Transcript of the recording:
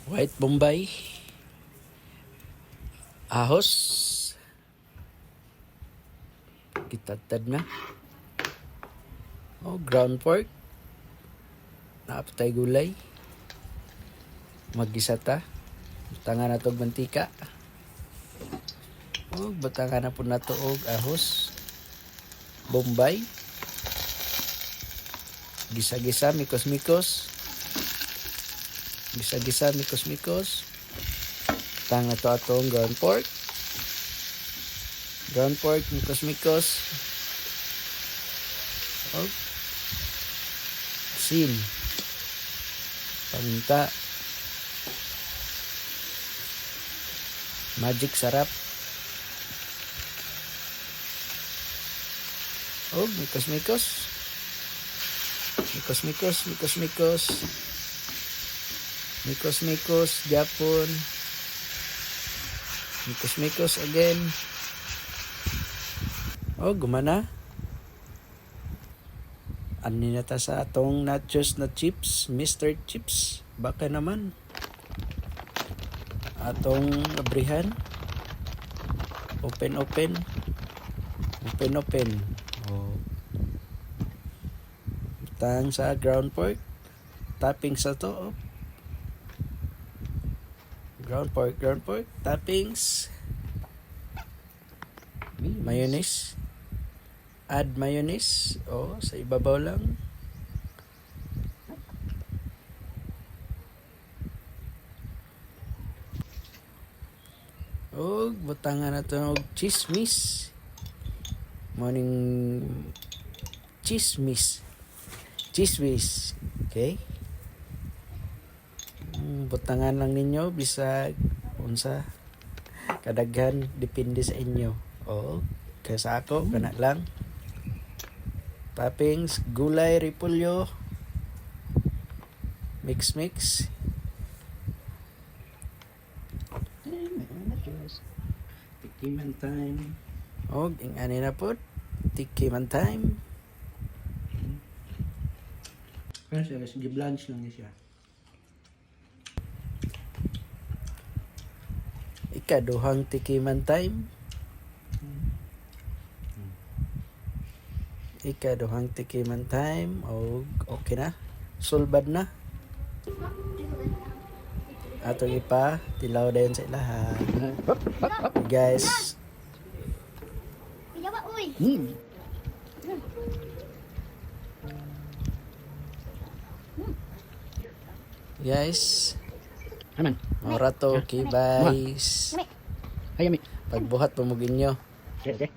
White Bombay, ahos, gitatad na. Ground pork, naapatay gulay, magisa ta, butangan na to mantika. Butangan na po na to og ahos, Bombay, gisa-gisa, mikos-mikos. Gisa-gisa, mikos-mikos. Tanga to atong ground pork. Ground pork, mikos-mikos. Asin. Paminta. Magic sarap. Mikos-mikos. Mikos-mikos, mikos-mikos. Mikos-mikos, Japon. Mikos-mikos again. Gumana. Ani na ta sa atong nachos na chips, Mr. Chips. Baka naman. Atong abrihan. Open. Tang sa ground pork. Topping sa to. Ground pork, toppings, mayonnaise, add mayonnaise, sa ibabaw lang. Butangan na ito ng chismis, morning chismis, okay? Butangan lang ninyo bisag unsa kadaghan depende sa inyo. Kaya sa ako kana lang. Toppings, gulay, repolyo, mix. Tikiman time. Ingani na po, tikiman time. Kaya siya, gi-blanch lang niya siya. Ikaduhang tikiman time. Ikaduhang tikiman time. Okay na. Sulbad na. Atong ipa, tilaw dayon sa ilaha. Guys. Guys. Aman. Mora to, kibais. Hayami. Pagbuhat pamugin nyo. Okay.